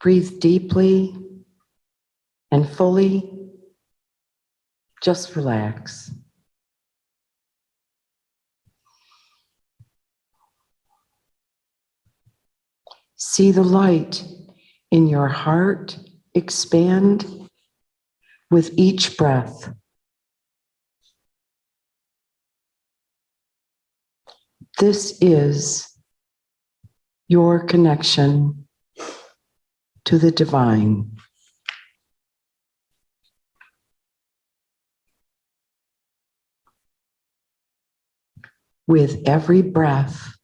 Breathe deeply and fully. Just relax. See the light in your heart expand with each breath. This is your connection to the divine. With every breath,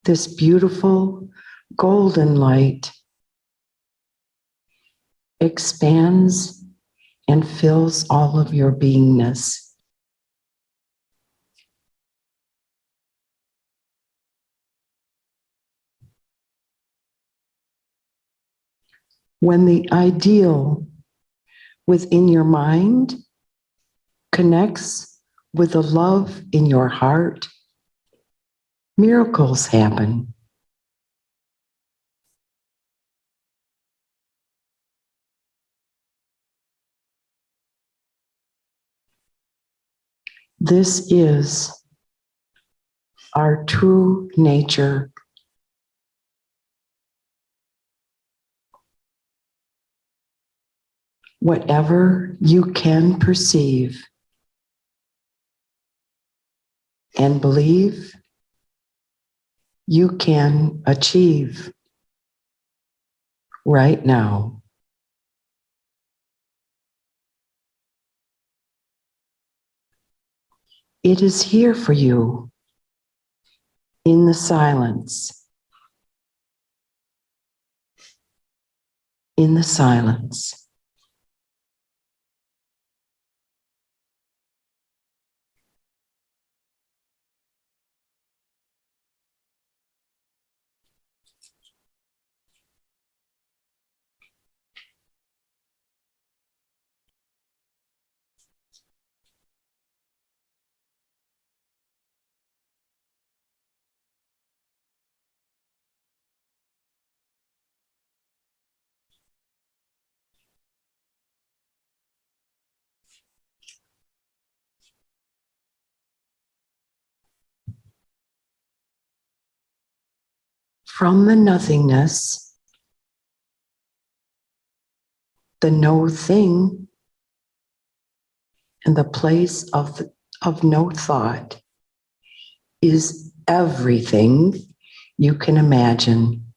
this beautiful golden light expands and fills all of your beingness. When the ideal within your mind connects with the love in your heart, miracles happen. This is our true nature. Whatever you can perceive and believe, you can achieve right now. It is here for you in the silence. In the silence. From the nothingness, the no thing, and the place of no thought is everything you can imagine.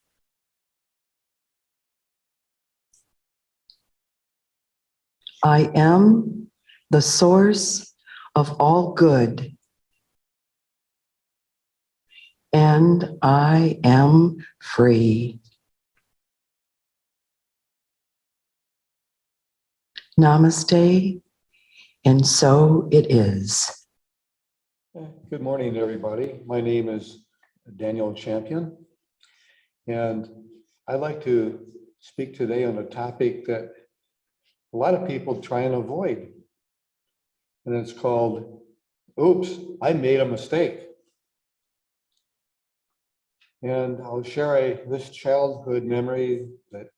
I am the source of all good, and I am free. Namaste, and so it is. Good morning, everybody. My name is Daniel Champion, and I'd like to speak today on a topic that a lot of people try and avoid, and it's called, oops, I made a mistake. And I'll share this childhood memory that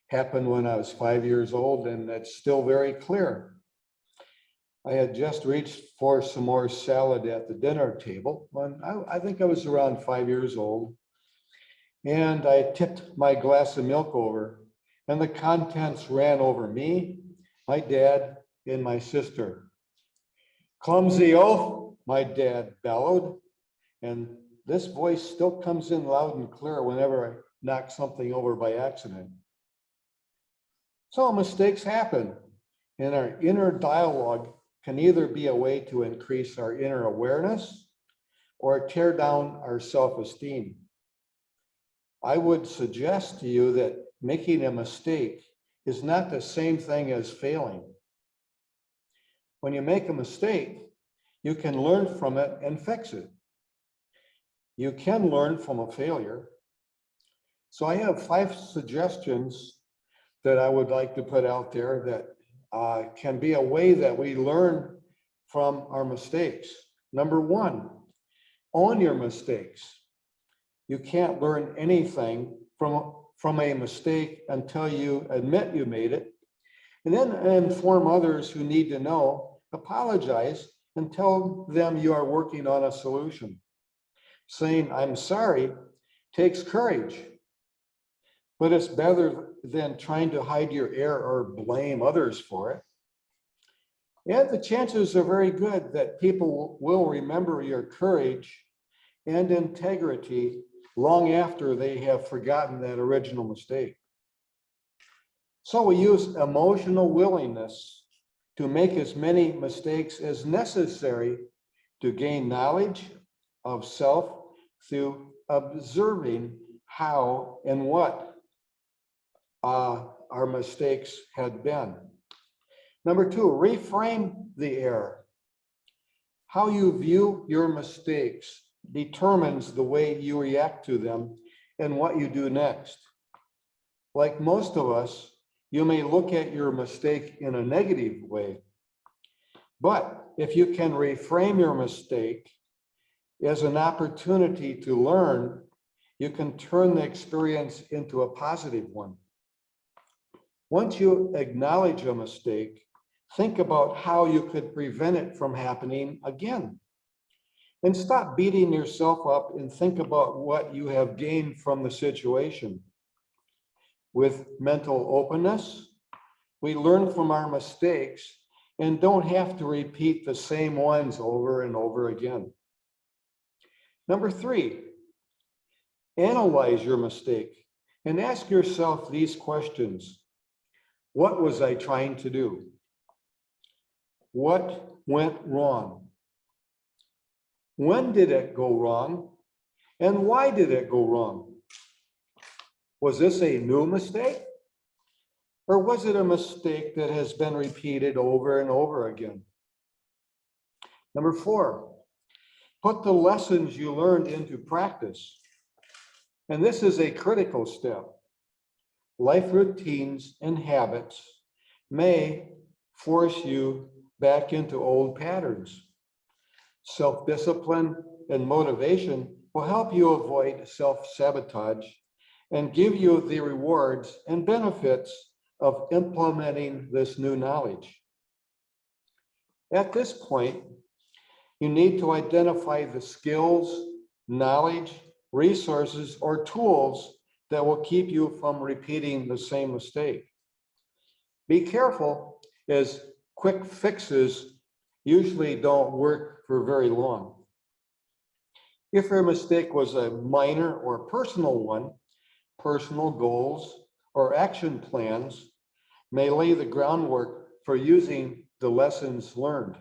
happened when I was 5 years old, and it's still very clear. I had just reached for some more salad at the dinner table when I think I was around 5 years old. And I tipped my glass of milk over, and the contents ran over me, my dad, and my sister. Clumsy oaf, my dad bellowed, and this voice still comes in loud and clear whenever I knock something over by accident. So mistakes happen, and our inner dialogue can either be a way to increase our inner awareness or tear down our self-esteem. I would suggest to you that making a mistake is not the same thing as failing. When you make a mistake, you can learn from it and fix it. You can learn from a failure. So I have 5 suggestions that I would like to put out there that can be a way that we learn from our mistakes. Number 1, own your mistakes. You can't learn anything from a mistake until you admit you made it, and then inform others who need to know, apologize, and tell them you are working on a solution. Saying, I'm sorry, takes courage, but it's better than trying to hide your error or blame others for it. And the chances are very good that people will remember your courage and integrity long after they have forgotten that original mistake. So we use emotional willingness to make as many mistakes as necessary to gain knowledge of self through observing how and what our mistakes had been. Number 2, reframe the error. How you view your mistakes determines the way you react to them and what you do next. Like most of us, you may look at your mistake in a negative way, but if you can reframe your mistake as an opportunity to learn, you can turn the experience into a positive one. Once you acknowledge a mistake, think about how you could prevent it from happening again. And stop beating yourself up and think about what you have gained from the situation. With mental openness, we learn from our mistakes and don't have to repeat the same ones over and over again. Number 3, analyze your mistake and ask yourself these questions. What was I trying to do? What went wrong? When did it go wrong? And why did it go wrong? Was this a new mistake? Or was it a mistake that has been repeated over and over again? Number 4, put the lessons you learned into practice. And this is a critical step. Life routines and habits may force you back into old patterns. Self-discipline and motivation will help you avoid self-sabotage and give you the rewards and benefits of implementing this new knowledge. At this point, you need to identify the skills, knowledge, resources, or tools that will keep you from repeating the same mistake. Be careful, as quick fixes usually don't work for very long. If your mistake was a minor or personal one, personal goals or action plans may lay the groundwork for using the lessons learned.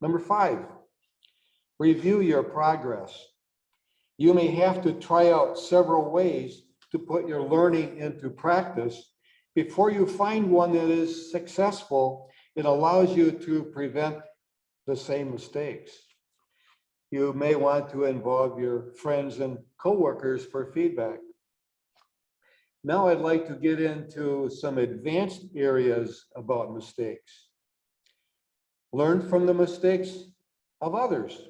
Number 5, review your progress. You may have to try out several ways to put your learning into practice before you find one that is successful. It allows you to prevent the same mistakes. You may want to involve your friends and coworkers for feedback. Now I'd like to get into some advanced areas about mistakes. Learn from the mistakes of others.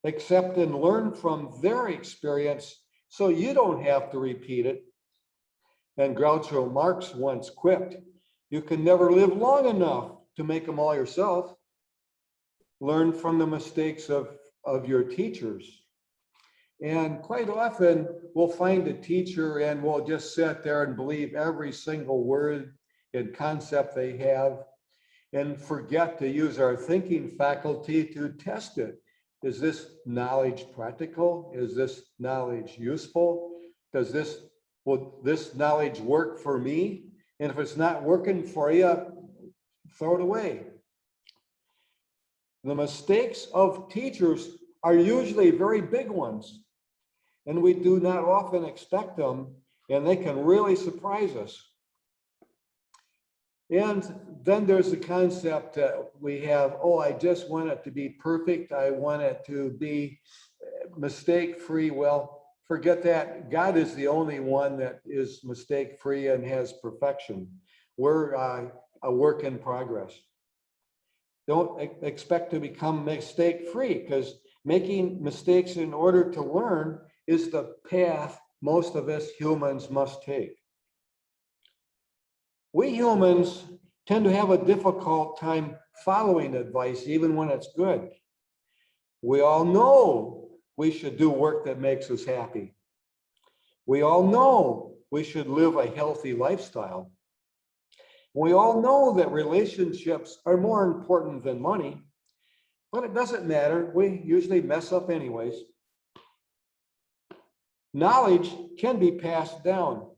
Accept and learn from their experience so you don't have to repeat it. And Groucho Marx once quipped, "You can never live long enough to make them all yourself." Learn from the mistakes of your teachers. And quite often we'll find a teacher and we'll just sit there and believe every single word and concept they have and forget to use our thinking faculty to test it. Is this knowledge practical? Is this knowledge useful? Will this knowledge work for me? And if it's not working for you, throw it away. The mistakes of teachers are usually very big ones, and we do not often expect them, and they can really surprise us. And then there's the concept that we have, oh, I just want it to be perfect. I want it to be mistake-free. Well, forget that. God is the only one that is mistake-free and has perfection. We're a work in progress. Don't expect to become mistake-free, because making mistakes in order to learn is the path most of us humans must take. We humans tend to have a difficult time following advice, even when it's good. We all know we should do work that makes us happy. We all know we should live a healthy lifestyle. We all know that relationships are more important than money, but it doesn't matter. We usually mess up anyways. Knowledge can be passed down.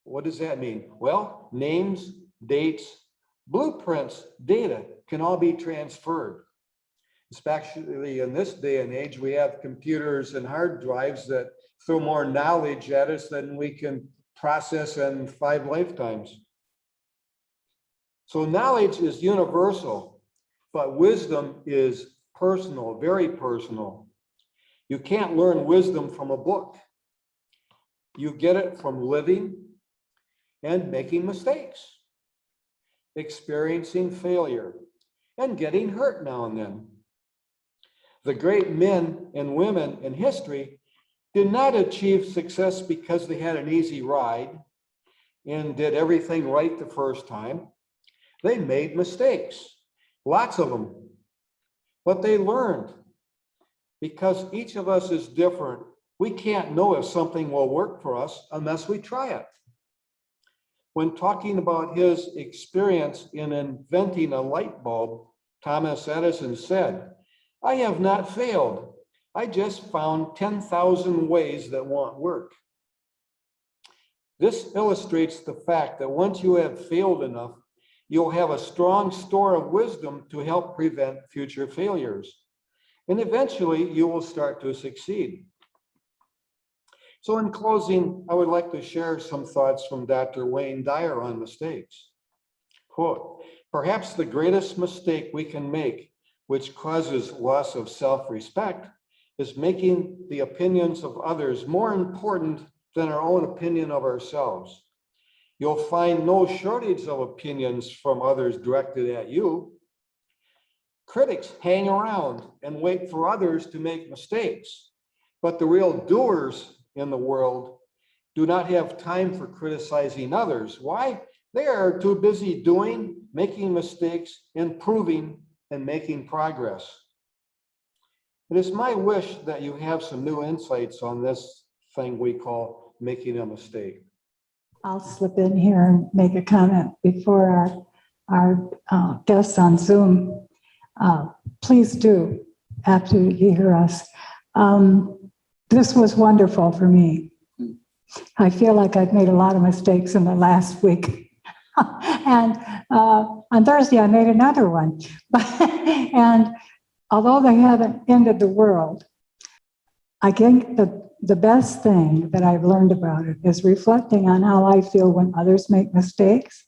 What does that mean? Well, names, dates, blueprints, data can all be transferred. Especially in this day and age, we have computers and hard drives that throw more knowledge at us than we can process in 5 lifetimes. So knowledge is universal, but wisdom is personal, very personal. You can't learn wisdom from a book. You get it from living and making mistakes, experiencing failure, and getting hurt now and then. The great men and women in history did not achieve success because they had an easy ride and did everything right the first time. They made mistakes, lots of them, but they learned. Because each of us is different, we can't know if something will work for us unless we try it. When talking about his experience in inventing a light bulb, Thomas Edison said, "I have not failed. I just found 10,000 ways that won't work." This illustrates the fact that once you have failed enough, you'll have a strong store of wisdom to help prevent future failures. And eventually you will start to succeed. So in closing, I would like to share some thoughts from Dr. Wayne Dyer on mistakes. Quote, "Perhaps the greatest mistake we can make, which causes loss of self-respect, is making the opinions of others more important than our own opinion of ourselves. You'll find no shortage of opinions from others directed at you. Critics hang around and wait for others to make mistakes, but the real doers in the world do not have time for criticizing others. Why? They are too busy doing, making mistakes, improving, and making progress." It is my wish that you have some new insights on this thing we call making a mistake. I'll slip in here and make a comment before our guests on Zoom. Please do, after you hear us. This was wonderful for me. I feel like I've made a lot of mistakes in the last week. And on Thursday, I made another one. And although they haven't ended the world, I think the best thing that I've learned about it is reflecting on how I feel when others make mistakes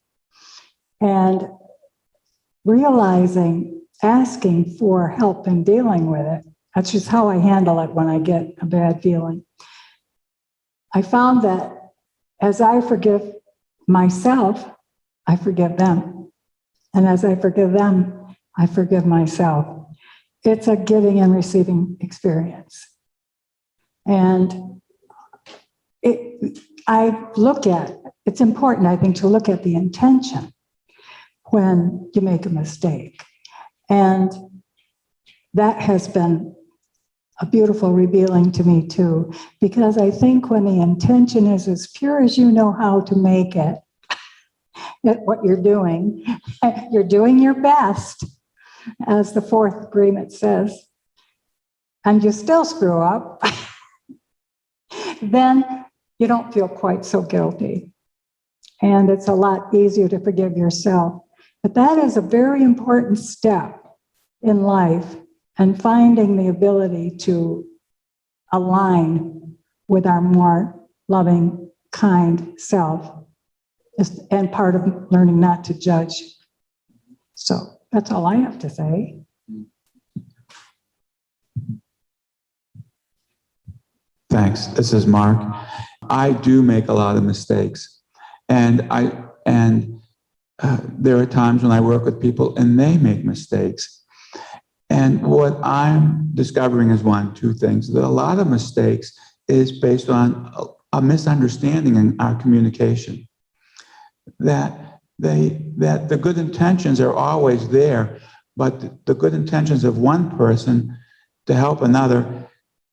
and realizing asking for help in dealing with it. That's just how I handle it when I get a bad feeling. I found that as I forgive myself, I forgive them. And as I forgive them, I forgive myself. It's a giving and receiving experience. And it's important, I think, to look at the intention when you make a mistake. And that has been a beautiful revealing to me too, because I think when the intention is as pure as you know how to make it, at what you're doing your best, as the fourth agreement says, and you still screw up, then you don't feel quite so guilty. And it's a lot easier to forgive yourself. But that is a very important step in life, and finding the ability to align with our more loving, kind self and part of learning not to judge. So that's all I have to say. Thanks. This is Mark. I do make a lot of mistakes, and there are times when I work with people and they make mistakes. And what I'm discovering is two things. That a lot of mistakes is based on a misunderstanding in our communication. That the good intentions are always there, but the good intentions of one person to help another,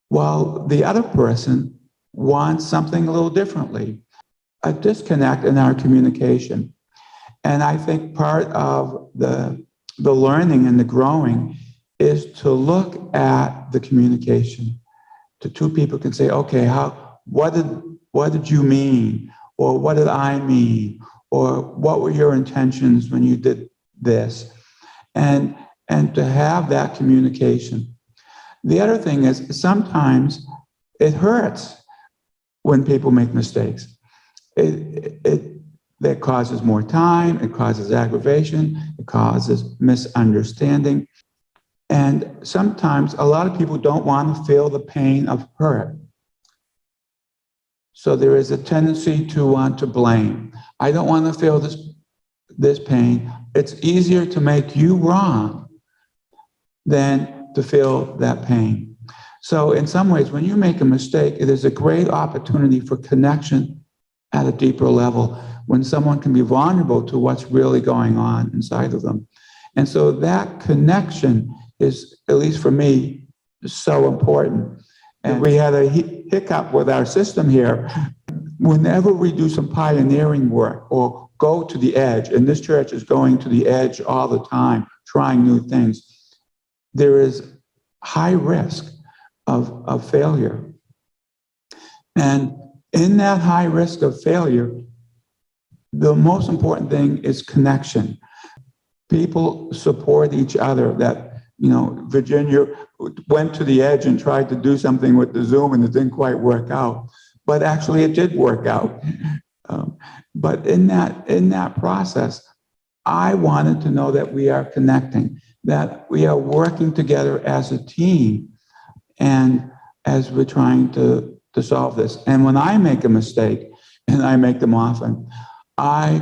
while the other person wants something a little differently. A disconnect in our communication. And I think part of the learning and the growing is to look at the communication. The two people can say, okay, what did you mean? Or what did I mean? Or what were your intentions when you did this? And to have that communication. The other thing is sometimes it hurts when people make mistakes. That causes more time, it causes aggravation, it causes misunderstanding. And sometimes a lot of people don't want to feel the pain of hurt. So there is a tendency to want to blame. I don't want to feel this pain. It's easier to make you wrong than to feel that pain. So in some ways, when you make a mistake, it is a great opportunity for connection at a deeper level, when someone can be vulnerable to what's really going on inside of them. And so that connection is, at least for me, so important. And we had a hiccup with our system here. Whenever we do some pioneering work or go to the edge, and this church is going to the edge all the time, trying new things, there is high risk of failure. And in that high risk of failure, the most important thing is connection. People support each other. That, Virginia went to the edge and tried to do something with the Zoom and it didn't quite work out, but actually it did work out. But in that process, I wanted to know that we are connecting, that we are working together as a team, and as we're trying to solve this. And when I make a mistake, and I make them often, I,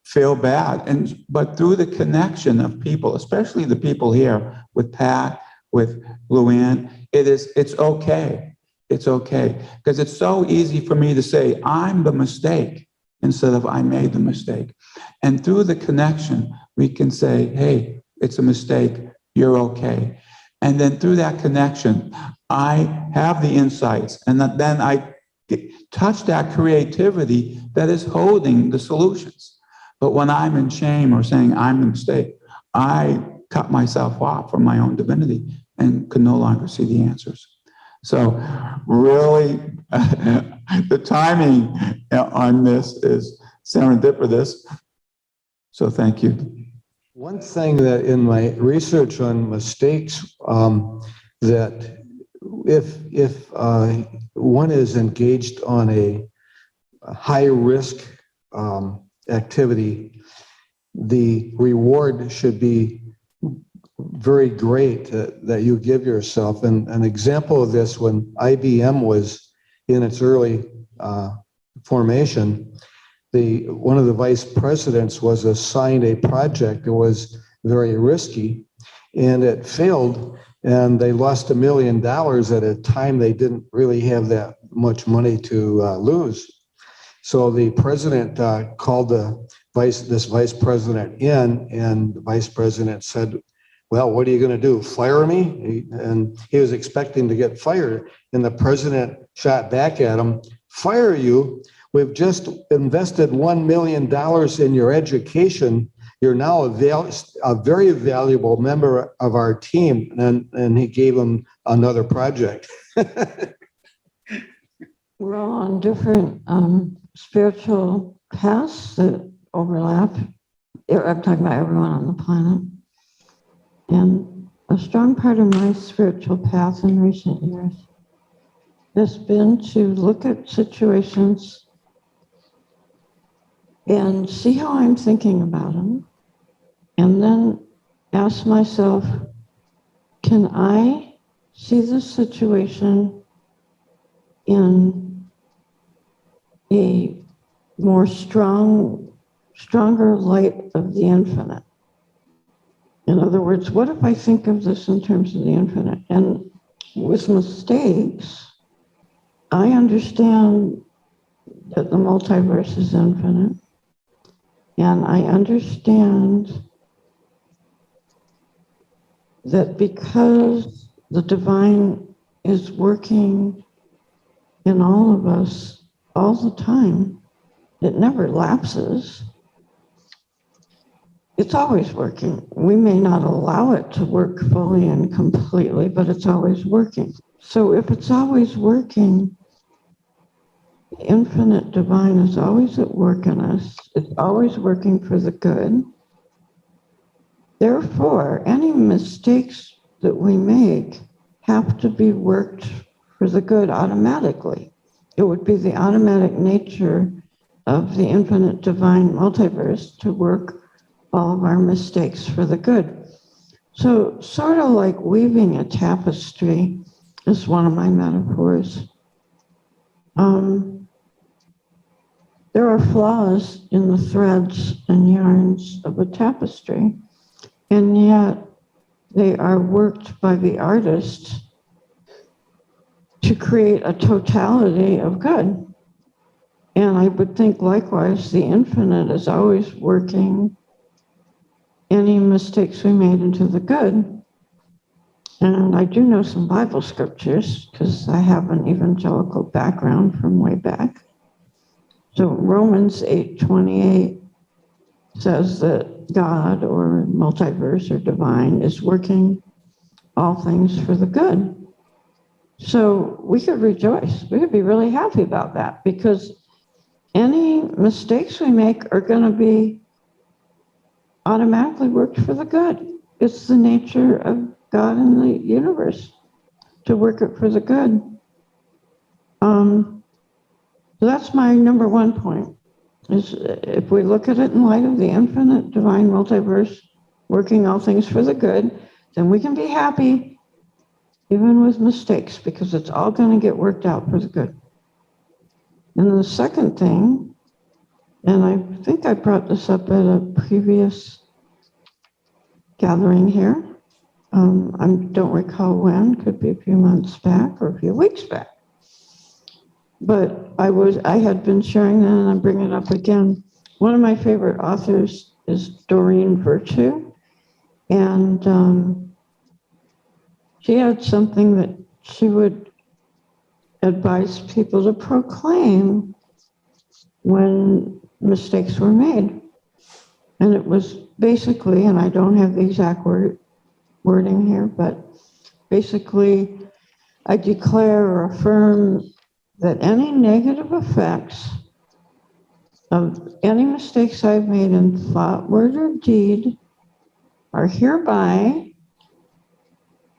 feel bad. But through the connection of people, especially the people here with Pat, with Luann, it's okay. It's okay. Because it's so easy for me to say, I'm the mistake, instead of I made the mistake. And through the connection, we can say, hey, it's a mistake, you're okay. And then through that connection, I have the insights, and then I touch that creativity that is holding the solutions. But when I'm in shame or saying I'm the mistake, I cut myself off from my own divinity and can no longer see the answers. So really, the timing on this is serendipitous. So thank you. One thing that in my research on mistakes, that if one is engaged on a high risk activity, the reward should be very great that you give yourself. And an example of this, when IBM was in its early formation, one of the vice presidents was assigned a project that was very risky, and it failed, and they lost $1 million at a time they didn't really have that much money to lose. So the president called this vice president in, and the vice president said, well, what are you going to do? Fire me? And he was expecting to get fired. And the president shot back at him, fire you? We've just invested $1 million in your education. You're now a very valuable member of our team. And he gave him another project. We're all on different spiritual paths that overlap. I'm talking about everyone on the planet. And a strong part of my spiritual path in recent years has been to look at situations and see how I'm thinking about them, and then ask myself, can I see this situation in a more stronger light of the infinite? In other words, what if I think of this in terms of the infinite? And with mistakes, I understand that the multiverse is infinite. And I understand that because the divine is working in all of us all the time, it never lapses. It's always working. We may not allow it to work fully and completely, but it's always working. So if it's always working, the infinite divine is always at work in us. It's always working for the good. Therefore, any mistakes that we make have to be worked for the good automatically. It would be the automatic nature of the infinite divine multiverse to work all of our mistakes for the good. So sort of like weaving a tapestry is one of my metaphors. There are flaws in the threads and yarns of a tapestry, and yet they are worked by the artist to create a totality of good. And I would think likewise, the infinite is always working any mistakes we made into the good. And I do know some Bible scriptures because I have an evangelical background from way back. So Romans 8:28 says that God or multiverse or divine is working all things for the good. So we could rejoice. We could be really happy about that because any mistakes we make are going to be automatically worked for the good. It's the nature of God in the universe to work it for the good. So that's my number one point, is if we look at it in light of the infinite divine multiverse working all things for the good, then we can be happy even with mistakes because it's all going to get worked out for the good. And the second thing, and I think I brought this up at a previous gathering here. I don't recall when, could be a few months back or a few weeks back. But I had been sharing that, and I'm bringing it up again. One of my favorite authors is Doreen Virtue, and she had something that she would advise people to proclaim when mistakes were made. And it was basically, and I don't have the exact wording here, but basically, I declare or affirm that any negative effects of any mistakes I've made in thought, word, or deed are hereby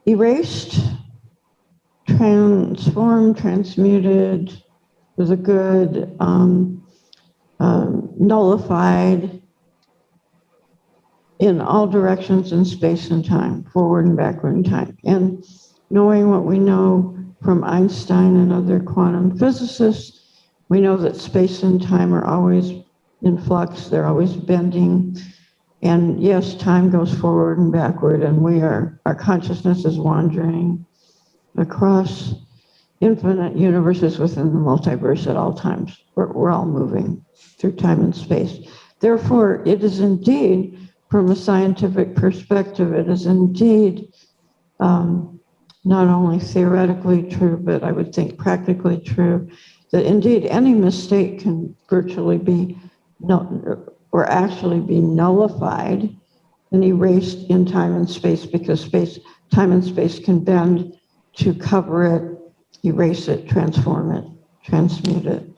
erased, transformed, transmuted for the good, nullified, in all directions in space and time, forward and backward in time. And knowing what we know from Einstein and other quantum physicists, we know that space and time are always in flux, they're always bending. And yes, time goes forward and backward, and our consciousness is wandering across infinite universes within the multiverse at all times. We're all moving through time and space. Therefore, it is indeed, from a scientific perspective, it is indeed not only theoretically true, but I would think practically true, that indeed any mistake can virtually be or actually be nullified and erased in time and space, because time and space can bend to cover it, erase it, transform it, transmute it.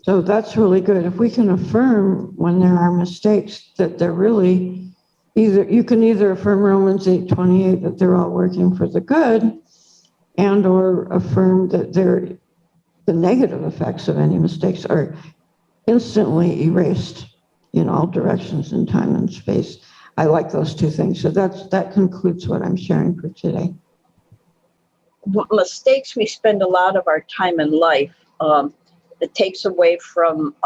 So that's really good. If we can affirm when there are mistakes that they're really you can either affirm Romans 8:28 that they're all working for the good, and or affirm that the negative effects of any mistakes are instantly erased in all directions in time and space. I like those two things. So that concludes what I'm sharing for today. Mistakes, we spend a lot of our time in life. It takes away from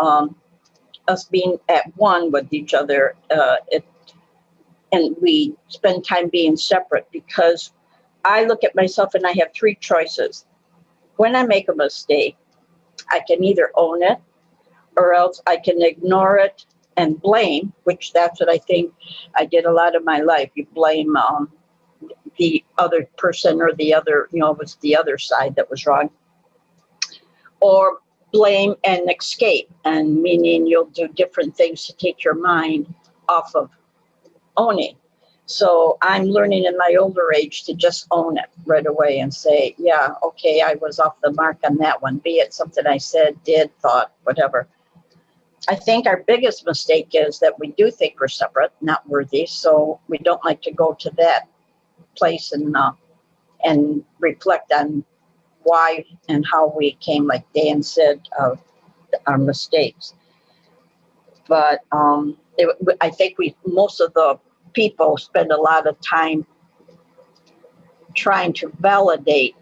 us being at one with each other. And we spend time being separate, because I look at myself and I have three choices. When I make a mistake, I can either own it, or else I can ignore it and blame, which that's what I think I did a lot of my life. You blame the other person, or the other, it was the other side that was wrong. Or blame and escape, and meaning you'll do different things to take your mind off of owning. So I'm learning in my older age to just own it right away and say, yeah, okay, I was off the mark on that one, be it something I said, did, thought, whatever. I think our biggest mistake is that we do think we're separate, not worthy, so we don't like to go to that place and reflect on why and how we came, like Dan said, of our mistakes. But I think most of the people spend a lot of time trying to validate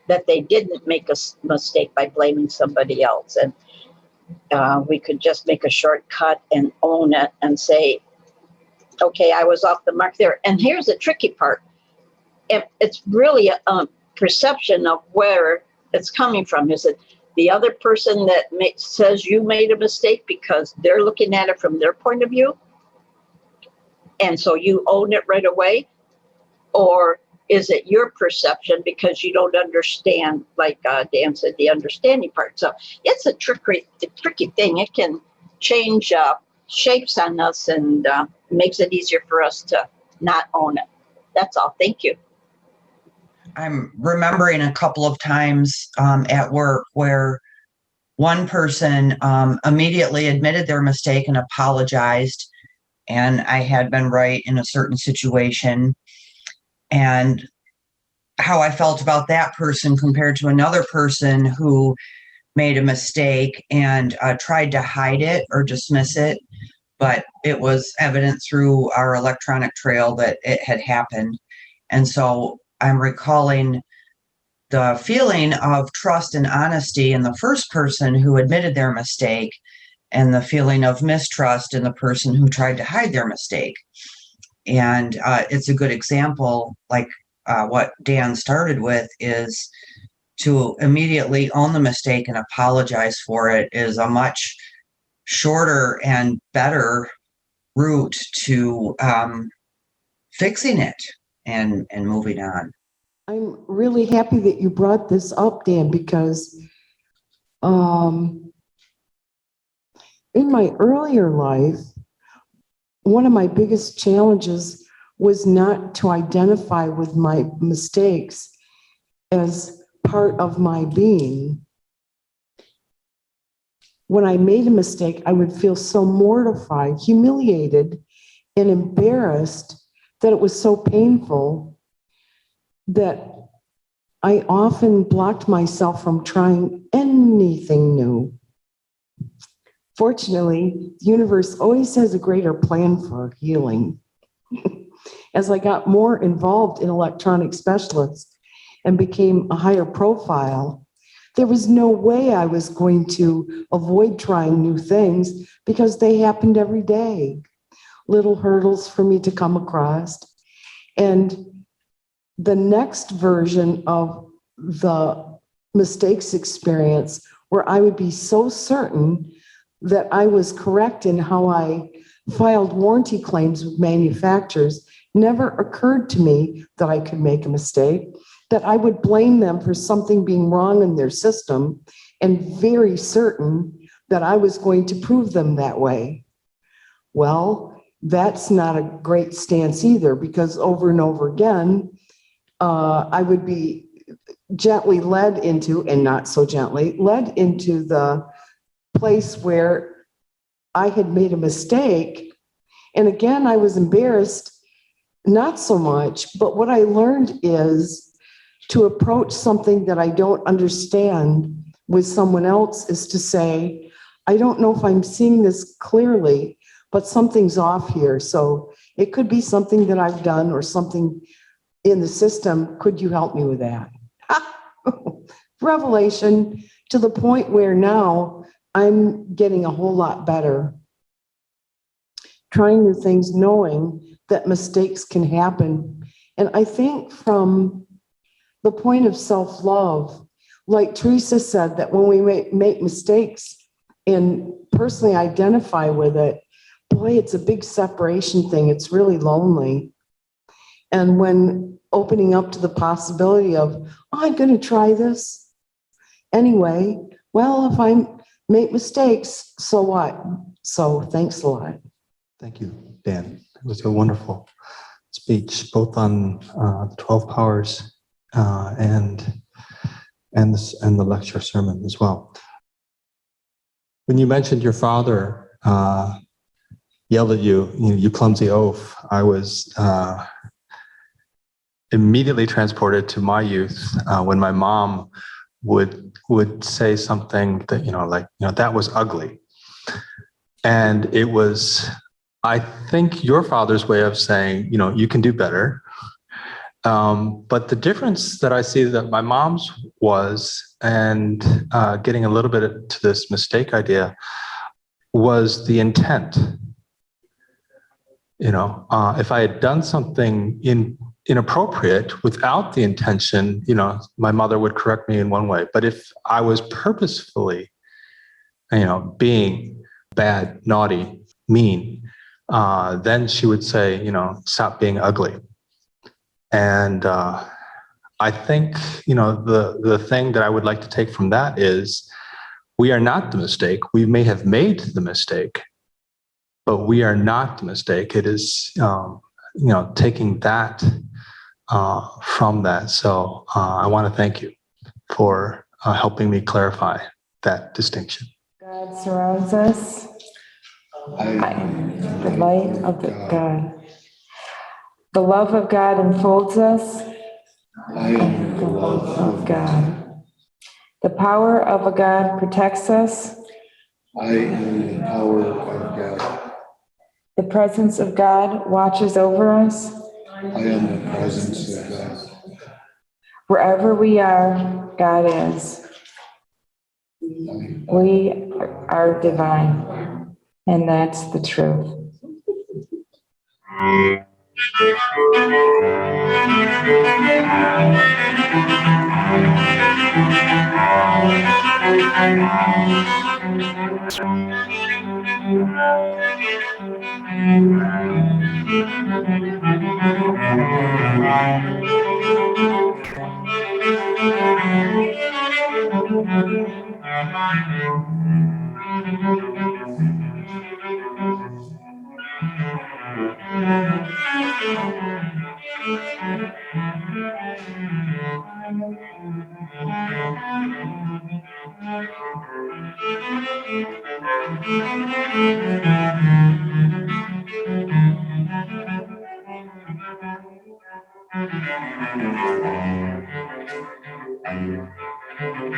that they didn't make a mistake by blaming somebody else. And we could just make a shortcut and own it and say, okay, I was off the mark there. And here's the tricky part. It's really a perception of where it's coming from. Is it the other person that says you made a mistake because they're looking at it from their point of view, and so you own it right away? Or is it your perception because you don't understand, like Dan said, the understanding part? So it's a tricky thing. It can change shapes on us, and makes it easier for us to not own it. That's all. Thank you. I'm remembering a couple of times at work where one person immediately admitted their mistake and apologized, and I had been right in a certain situation, and how I felt about that person compared to another person who made a mistake and tried to hide it or dismiss it, but it was evident through our electronic trail that it had happened. And so I'm recalling the feeling of trust and honesty in the first person who admitted their mistake, and the feeling of mistrust in the person who tried to hide their mistake. And it's a good example, like what Dan started with, is to immediately own the mistake and apologize for it is a much shorter and better route to fixing it and moving on. I'm really happy that you brought this up, Dan, because in my earlier life, one of my biggest challenges was not to identify with my mistakes as part of my being. When I made a mistake, I would feel so mortified, humiliated, and embarrassed that it was so painful that I often blocked myself from trying anything new. Fortunately, the universe always has a greater plan for healing. As I got more involved in electronic specialists and became a higher profile, there was no way I was going to avoid trying new things because they happened every day. Little hurdles for me to come across. And the next version of the mistakes experience, where I would be so certain that I was correct in how I filed warranty claims with manufacturers, never occurred to me that I could make a mistake, that I would blame them for something being wrong in their system, and very certain that I was going to prove them that way. Well, that's not a great stance either, because over and over again, I would be gently led into, and not so gently, led into the place where I had made a mistake. And again, I was embarrassed, not so much, but what I learned is to approach something that I don't understand with someone else is to say, I don't know if I'm seeing this clearly, but something's off here. So it could be something that I've done or something in the system. Could you help me with that? Revelation, to the point where now I'm getting a whole lot better. Trying new things, knowing that mistakes can happen. And I think from the point of self-love, like Teresa said, that when we make mistakes and personally identify with it, boy, it's a big separation thing. It's really lonely. And when opening up to the possibility of, oh, I'm going to try this anyway, well, if I make mistakes, so what? So thanks a lot. Thank you, Dan. It was a wonderful speech, both on the 12 powers and the lecture sermon as well. When you mentioned your father yelled at you, you clumsy oaf, I was immediately transported to my youth when my mom would say something that, like, that was ugly. And it was, I think, your father's way of saying, you can do better. But the difference that I see that my mom's was, and getting a little bit to this mistake idea, was the intent. If I had done something inappropriate without the intention, my mother would correct me in one way. But if I was purposefully, being bad, naughty, mean, then she would say, stop being ugly. And I think, the thing that I would like to take from that is we are not the mistake. We may have made the mistake, but we are not the mistake. It is, taking that from that. So I want to thank you for helping me clarify that distinction. God surrounds us. The light of God. The love of God enfolds us. The love of God. The power of a God protects us. I am the power of God. The presence of God watches over us. I am the presence of God. Wherever we are, God is. We are divine, and that's the truth. Thank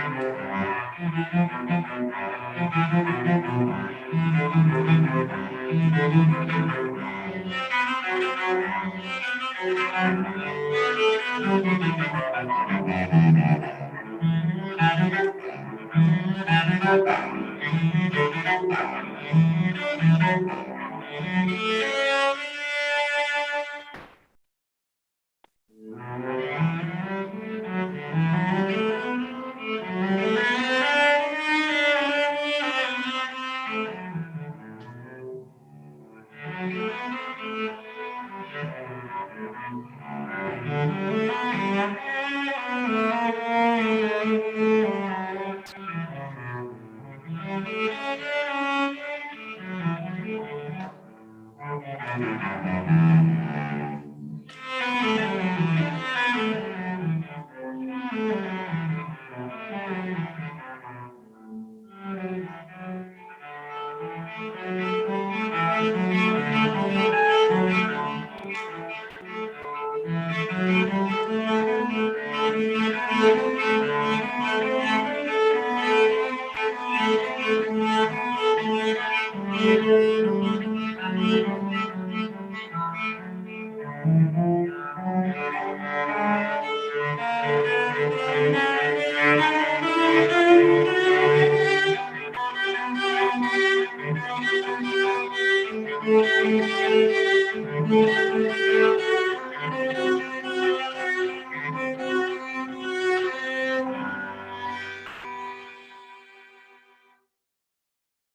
you.